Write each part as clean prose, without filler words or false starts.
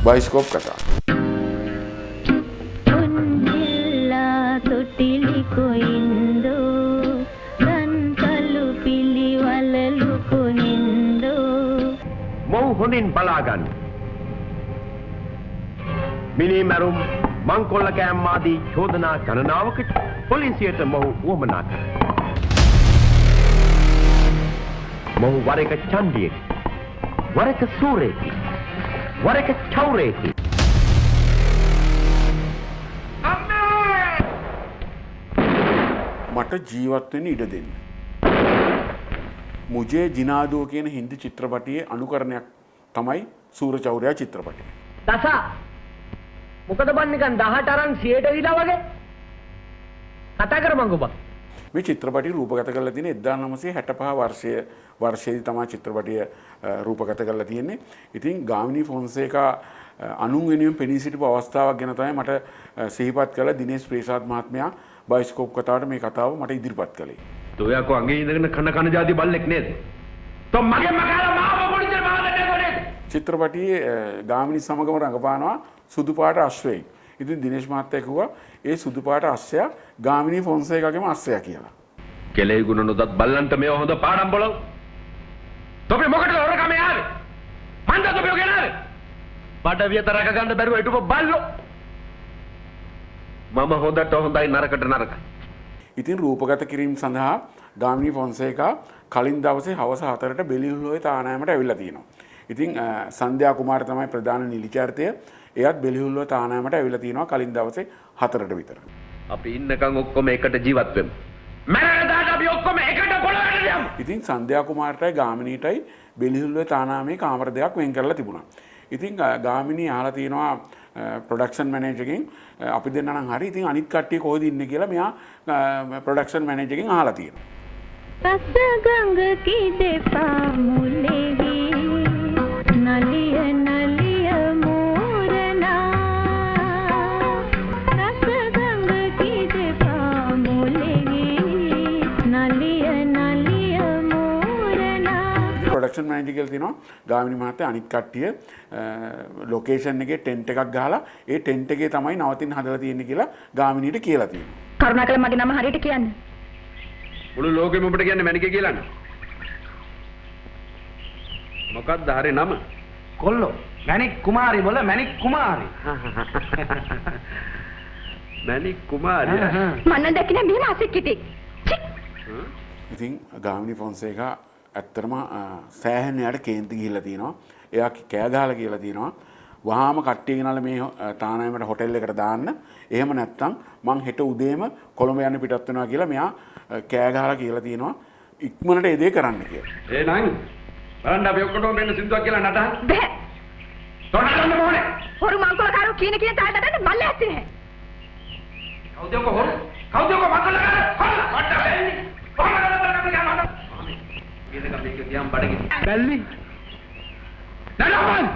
Bioscope කතා. මොහු හොඳින් බලාගන්න. මිනිමරුම් මංකොල්ල කෑම් ආදී චෝදනා ගණනාවකට පොලිසියට මොහු වුවමනා කරයි. මොහු වර එක චණ්ඩියෙක්, වර එක සූරයෙක්, වර එක චෞරයෙක්. මට ජීවත් වෙන්න ඉඩ දෙන්න. මුජේ ජිනාදෝ කියන හින්දි චිත්‍රපටයේ අනුකරණයක් තමයි සූරචෞරයා චිත්‍රපටය. දසා මොකද බන් නිකන් 18 අරන් 100ට දීලා වගේ කතා කරමංකෝ බං. මේ චිත්‍රපටය රූපගත කරලා තියෙන්නේ 1965 වර්ෂයේදී තමයි චිත්‍රපටය රූපගත කරලා තියෙන්නේ. ඉතින් ගාමිණී ෆොන්සේකා අනුන් වෙනුවෙන් පෙනී සිටපු අවස්ථාවක් ගැන තමයි මට සිහිපත් කළා දිනේෂ් ප්‍රේසාද් මහත්මයා බයිස්කෝප් කතාවට මේ කතාව මට ඉදිරිපත් කළේ. ඔයාකෝ අඟේ ඉඳගෙන කන ජාති බල්ලෙක් නේද? તો මගේ මගාල මාව පොලිසියට මාවලට නේද? චිත්‍රපටයේ ගාමිණී සමගම රඟපානවා සුදු පාට අශ්වයෙක්. ඉතින් දිනේෂ් මහත්තයා කිව්වා ඒ සුදු පාට අශ්වයා ගාමිණී ෆොන්සේකාගේම අශ්වයා කියලා. කෙලෙයි ගුණ නොදත් බල්ලන්ට මේ හොඳ පාඩම් බලව. තොපේ මොකටද හොරකම යාවේ? මන්ද තොපේ ගෙනාවේ? බඩ වියත රක ගන්න බැරුව හිටපො බල්ලෝ. මම හොඳට හොඳයි නරකට නරකයි. ඉතින් රූපගත කිරීම සඳහා ගාමිණී ෆොන්සේකා කලින් දවසේ හවස 4ට බෙලිහුල්ලෝයේ තානායමට ඇවිල්ලා තියෙනවා. ඉතින් සන්ධ්‍යා කුමාර තමයි ප්‍රධාන නිලිචාර්තය. එයත් බෙලිහුල්ලෝයේ තානායමට ඇවිල්ලා තියෙනවා කලින් දවසේ 4ට විතර. අපි ඉන්නකම් ඔක්කොම එකට ජීවත් වෙමු. මරණ දාට අපි ඔක්කොම එකට පොළොවට යමු. ඉතින් සන්ධ්‍යා කුමාරටයි ගාමිණීටයි බෙලිහුල්ලෝයේ තානායමේ කාමර දෙකක් වෙන් කරලා තිබුණා. ඉතින් ගාමිණී අහලා තියෙනවා ප්‍රොඩක්ෂන් මැනේජර්ගෙන් අපි දෙන්න නම් හරි ඉතින් අනිත් කට්ටිය කොහෙද ඉන්නේ කියලා මෙයා ප්‍රොඩක්ෂන් මැනේජර්ගෙන් අහලා තියෙනවා. රස ගංග කිදෙපා මුලෙහි නලිය නලිය මෝරනා රස ගංග කිදෙපා මුලෙහි නලිය නලිය මෝරනා ප්‍රොඩක්ෂන් මැනේජර් කියලා තියෙනවා ගාමිණී මහත්තයා අනිත් කට්ටිය ලොකේෂන් එකේ ටෙන්ට් එකක් ගහලා ඒ ටෙන්ට් එකේ තමයි නවතින්න හදලා තියෙන්නේ කියලා ගාමිණීට කියලා තියෙනවා. කරුණාකර මගේ නම හරියට කියන්න. මුළු ලෝකෙම ඔබට කියන්නේ මැනිකේ කියලානේ. මොකක්ද හරි නම? කොල්ලෝ මැණික් කුමාරි වල මැණික් කුමාරි. මැනික් කුමාරිය. මන්න දැකින මෙහෙම අසික්කිතෙක්. ඉතින් ගාමිණී ෆොන්සේකා ඇත්තටම සෑහෙන යට කේන්ති ගිහිල්ලා තියෙනවා. එයා කෑ ගහලා කියලා තියෙනවා වහාම කට්ටිය ගෙනල්ලා මේ තානායමට හොටෙල් එකට දාන්න. එහෙම නැත්නම් මං හෙට උදේම කොළඹ යන්න පිටත් වෙනවා කියලා මෙයා කෑ ගහලා කියලා තියෙනවා ඉක්මනට ඒ දේ කරන්න කියලා. එහෙනම් බලන්න අපි ඔක්කොටම මෙන්න සින්දුවක් කියලා නටහන්. බෑ. තොරණන්න ඕනේ. හොරු මංකොල කාරෝ කියන තාලට දැන් බල්ල ඇත්තේ නැහැ. කවුද ඔක හොරු? කවුද ඔක මංකොල කාරෝ? හොල්ලා වට බැල්ලි. කොහමද අපි ගමන? මේක මේක දියම් බඩගිනි. බැල්ලි. නඩමන්.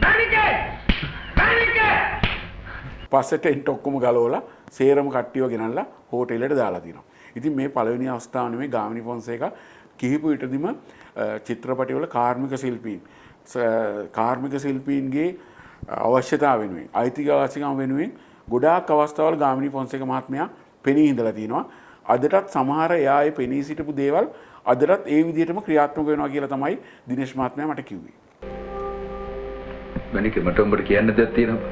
බැලිකේ. බැලිකේ. පස්සේ ටෙන්ට් ඔක්කොම ගලවලා සේරම කට්ටියව ගෙනල්ලා හෝටලෙට දාලා තියෙනවා. ඉතින් මේ පළවෙනි අවස්ථාව නෙමෙයි ගාමිණී ෆොන්සේකා කිහිප විටදීම චිත්‍රපටවල කාර්මික ශිල්පීන්ගේ අවශ්‍යතාව වෙනුවෙන් අයිතිවාසිකම් වෙනුවෙන් ගොඩාක් අවස්ථාවල ගාමිණී ෆොන්සේකා මහත්මයා පෙනී ඉඳලා තිනවා. අදටත් සමහර එයායේ පෙනී සිටපු දේවල් අදටත් ඒ විදිහටම ක්‍රියාත්මක වෙනවා කියලා තමයි දිනේෂ් මහත්මයා මට කිව්වේ. මැනිකේ මට උඹට කියන්න දෙයක් තියෙනවා.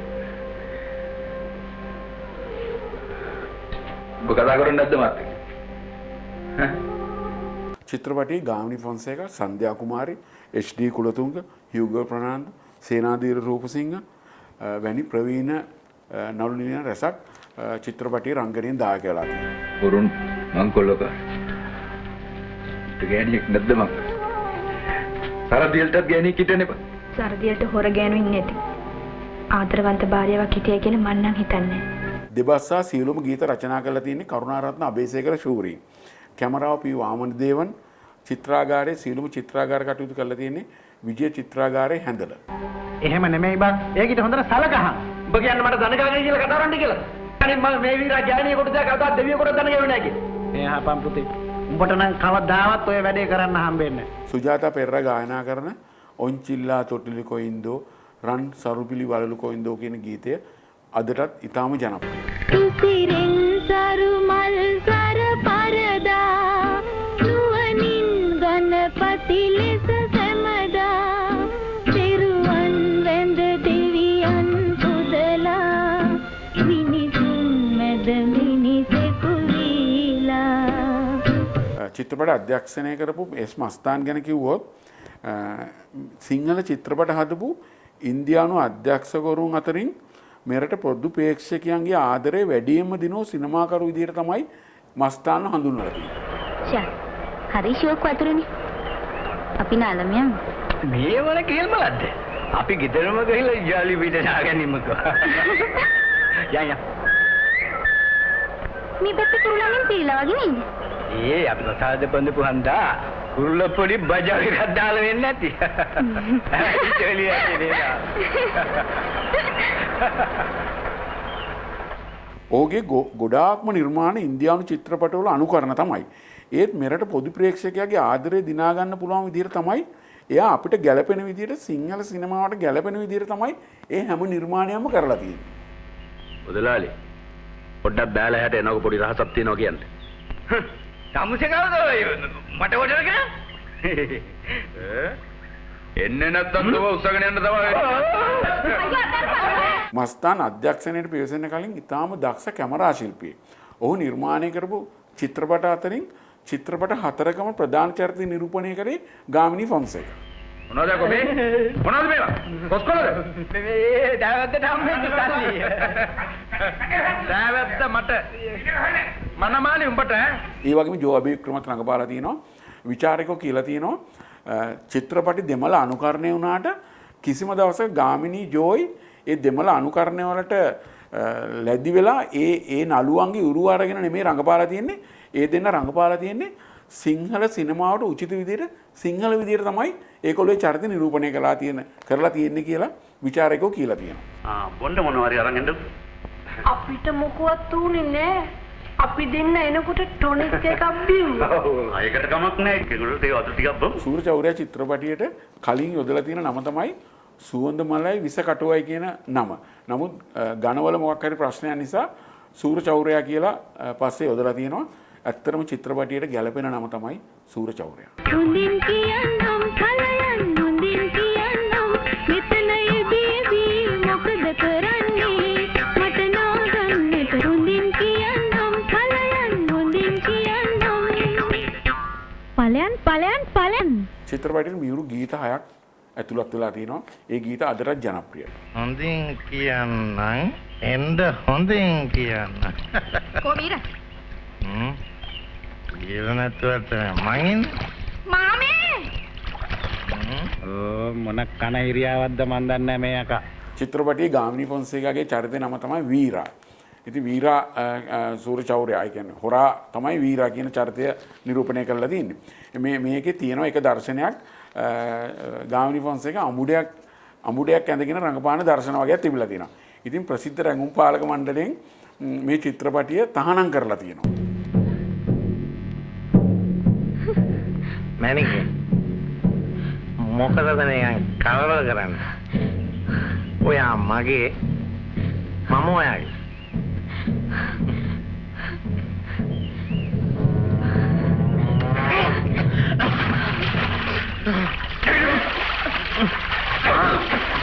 ඔබ කතා කරන්නේ නැද්ද මාත් එක්ක? චිත්‍රපටයේ ගාමිණී ෆොන්සේකා, සන්ධ්‍යා කුමාරි, HD කුලතුංග, හියුගෝ ප්‍රනාන්දු, සේනාධීර රූපසිංහ වැනි ප්‍රවීණ නළු නිලියන් රැසක් චිත්‍රපටයේ රංගනයෙන් දායක වෙලා තියෙනවා. වරුන් මංකොල්ලක. ගෑණියෙක් නැද්ද මං? සරදියල්ටත් ගෑණියෙක් හිටන්නේ බා. සරදියට හොර ගෑනුයින් නැති. ආදරවන්ත භාර්යාවක් හිටියයි කියලා මං නම් හිතන්නේ. දෙබස්සා සියලුම ගීත රචනා කරලා තියෙන්නේ කරුණාරත්න අබේසේකර ශූරී. කැමරාව පී වාමනදේවන්, චිත්‍රාගාරයේ සියලුම චිත්‍රාගාර කටයුතු කරලා තියෙන්නේ විජය චිත්‍රාගාරයේ හැඳල. එහෙම නෙමෙයි බං. ඒකිට හොඳට සලකහන්. ඔබ කියන්නේ මට දනගාගෙන කියලා කතා කරන්න කියලා. අනේ මම මේ වීරා ගෑණියෙකුට දැක කවදා දෙවියෙකුට දනග ගෙවන්නේ නැහැ කියලා. මේ හපම් පුතේ. උඹට නම් කවදාවත් ඔය වැඩේ කරන්න හම්බෙන්නේ නැහැ. සුජාතා පෙරේරා ගායනා කරන ඔන්චිල්ලා තොටිලි කොයින්දෝ රන් සරුපිලි වලලු කොයින්දෝ කියන ගීතය අදටත් ඉතාම ජනප්‍රියයි. තුසිරෙන් සරුමල් සර පරදා නුවණින් ගණපති ලෙස සැමදා සිරුවන් වැඳ දෙවියන් පුදලා මිනිසුන් මැද මිනිසෙකු වීලා. චිත්‍රපට අධ්‍යක්ෂණය කරපු එස් මස්තාන් ගැන කිව්වොත් සිංහල චිත්‍රපට හදපු ඉන්දියානු අධ්‍යක්ෂකවරුන් අතරින් මෙරට පොදු ප්‍රේක්ෂකයන්ගේ ආදරේ වැඩියෙන්ම දිනෝ සිනමාකරු විදිහට තමයි මස්තාන් හඳුන්වලා තියෙන්නේ. හරි ෂෝක් වතුරනේ. අපි නාලමියන්. මේ වල කේල්මලක්ද? අපි ගෙදරම ගිහලා ජාලි පිට නාගන්නේමකෝ. යන්න. මේ පැත්තේ කුරුල්ලන්ගෙන් පිළිලා වගේ නේද? ඒ අපි කතාවද බඳපු හන්දා කුරුල්ල පොඩි බජාර් එකක් දාලා වෙන්නේ නැති. ඉතලියා කියනවා. ඕගේ ගොඩාක්ම නිර්මාණ ඉන්දියානු චිත්‍රපටවල අනුකරණ තමයි. ඒත් මෙරට පොදු ප්‍රේක්ෂකයාගේ ආදරේ දිනා ගන්න පුළුවන් විදිහට තමයි එයා අපිට ගැළපෙන විදිහට සිංහල සිනමාවට ගැළපෙන විදිහට තමයි ඒ හැම නිර්මාණයක්ම කරලා තියෙන්නේ. මුදලාලි පොඩ්ඩක් බෑලා හැට එනකො පොඩි රහසක් තියෙනවා කියන්නේ. සමුසේ කවුද මට වඩර කරා? එන්නේ නැත්තම් තව උස්සගෙන යන්න තමයි. මස්තාන් අධ්‍යක්ෂණයට පිවිසෙන්න කලින් ඉතාම දක්ෂ කැමරා ශිල්පියෙක්. ඔහු නිර්මාණය කරපු චිත්‍රපට අතරින් චිත්‍රපට 4කම ප්‍රධාන චරිත නිරූපණය කරේ ගාමිණී ෆොන්සේකා. මොනවද කොබේ? මොනවද මේවා? කොස්කොලද? මේ දාවද්දට හම්බෙච්ච සල්ලි. දෑවැත්ත මට මනමාලි උඹට ඒ වගේම ජෝ අබේවික්‍රමත් රඟපාලා තියෙනවා. විචාරකෝ කියලා තියෙනවා චිත්‍රපටි දෙමළ අනුකරණය වුණාට කිසිම දවසක ගාමිණී ජෝයි ඒ දෙමළ අනුකරණය වලට ලැබි වෙලා ඒ නළුවන්ගේ උරුව අරගෙන නෙමෙයි රඟපාලා තියෙන්නේ. ඒ දෙන්න රඟපාලා තියෙන්නේ සිංහල සිනමාවට උචිත විදිහට සිංහල විදිහට තමයි ඒගොල්ලෝ චරිත නිරූපණය කරලා තියෙන්නේ කියලා විචාරකෝ කියලා තියෙනවා. බොණ්ඩ මොනවාරි අරන් එන්න. අපිට මොකවත් උනේ නෑ. අපි දෙන්න එනකොට ටොනික් එකක් බිව්වා. ඒකට කමක් නෑ. ඒගොල්ලෝ ඒ අතු ටිකක් බම්. සූරචෞර්යා චිත්‍රපටියට කලින් යොදලා තියෙන නම තමයි සුවඳ මලයි විස කටුවයි කියන නම. නමුත් ඝනවල මොකක් හරි ප්‍රශ්නයක් නිසා සූරචෞර්යා කියලා පස්සේ යොදලා තියෙනවා. ඇත්තටම චිත්‍රපටියට ගැළපෙන නම තමයි සූරචෞර්යා. හොඳින් කියන්නම් කලයන් හොඳින් කියන්නම් මෙතනයි බේබී මොකද කරන්නේ මට නාගන්නට හොඳින් කියන්නම් කලයන් හොඳින් කියන්නම් පලයන් චිත්‍රපටියේ මියුරු ගීත 6ක් ඇතුළත් වෙලා තිනවා. ඒ ගීත අදටත් ජනප්‍රියයි. හොඳින් කියන්නම් එන්න හොඳින් කියන්න. කොබීර ඉරණතුවට මං මාමේ මොන කන හිරියාවක්ද මන් දන්නේ මේ අකා. චිත්‍රපටියේ ගාමිණී ෆොන්සේකාගේ චරිතේ නම තමයි වීරා. ඉතින් වීරා සූරචෞර්යා කියන්නේ හොරා තමයි වීරා කියන චරිතය නිරූපණය කරලා තියෙන්නේ. මේකේ තියෙනවා එක දර්ශනයක් ගාමිණී ෆොන්සේකා අමුඩයක් ඇඳගෙන රඟපාන දර්ශන වගේක් තිබිලා තියෙනවා. ඉතින් ප්‍රසිද්ධ රංගුම් පාලක මණ්ඩලයෙන් මේ චිත්‍රපටිය තහනම් කරලා තියෙනවා. මැනික මොකද නිකන් කලබල කරන්නේ? ඔයා මගේ මම ඔයාගේ.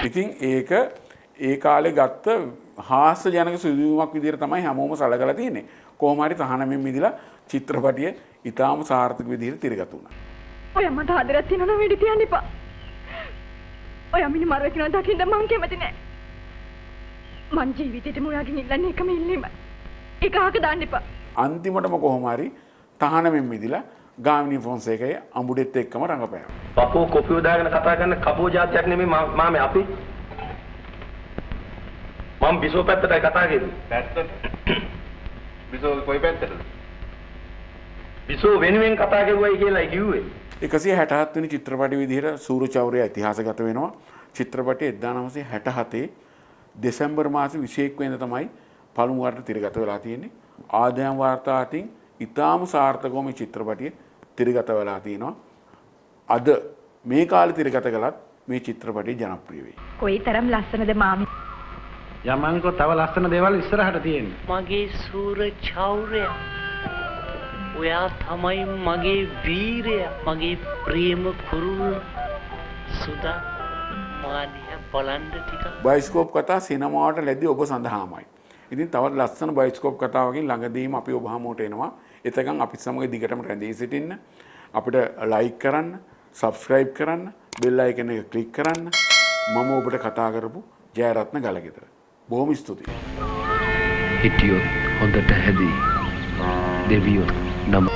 ඉතින් ඒක ඒ කාලේ ගත්ත හාස්‍ය ජනක සිදුවීමක් විදිහට තමයි හැමෝම සැලකලා තියෙන්නේ. කොහොම හරි තහනමින් මිදලා චිත්‍රපටිය ඊටාම සාර්ථක විදිහට තිරගත වුණා. ඔය මට ආදරයක් තියෙනවා නම් වෙඩි තියන්න එපා. ඔය මිනි මරව කියන දකින්න මං කැමති නෑ. මං ජීවිතේටම ඔයාගෙන් ඉල්ලන්නේ එකම ඉල්ලීම. ඒක අහක දාන්න එපා. අන්තිමටම කොහොම හරි තහනමින් මිදලා ගාමිණී ෆොන්සේකාගේ අඹුඩෙත් එක්කම රඟපෑවා. පපුව කොපිය දාගෙන කතා කරන කපුව જાතියක් නෙමෙයි මාමේ අපි. මම බිසෝ පැත්තටයි කතා කරන්නේ. පැත්තට. බිසෝ කොයි පැත්තටද? බිසෝ වෙනුවෙන් කතා කරුවයි කියලා කිව්වේ. 167 වෙනි චිත්‍රපටි විදිහට සූරචෞර්යා ඉතිහාසගත වෙනවා. චිත්‍රපටය 1967 දෙසැම්බර් මාසේ 21 වෙනිදා තමයි පළමු වරට තිරගත වෙලා තියෙන්නේ. ආදායම් වාර්තා අතින් ඉතාම සාර්ථකව මේ චිත්‍රපටිය තිරගත වෙලා තිනවා. අද මේ කාලේ තිරගත කළත් මේ චිත්‍රපටය ජනප්‍රිය වෙයි. කොයි තරම් ලස්සනද මාමි. යමන්කෝ තව ලස්සන දේවල් ඉස්සරහට තියෙන්නේ. මගේ සූර චෞර්ය ඔයා තමයි මගේ වීරය මගේ ප්‍රේම කුරුල්ල සුදා මානිය බලන්න ටික බයිස්කෝප් කතා සිනමාවට ලැබි ඔබ සඳහාමයි. ඉතින් තවත් ලස්සන බයිස්කෝප් කතාවකින් ළඟදීම අපි ඔබ හමුවට එනවා. එතකන් අපි සමග දිගටම රැඳී සිටින්න. අපිට ලයික් කරන්න, සබ්ස්ක්‍රයිබ් කරන්න, බෙල් අයිකන් එක ක්ලික් කරන්න. මම ඔබට කතා කරපු ජයරත්න ගලගෙදර. බොහොම ස්තුතියි. හිටියොත් හොඳට හැදී දෙවියොත් නම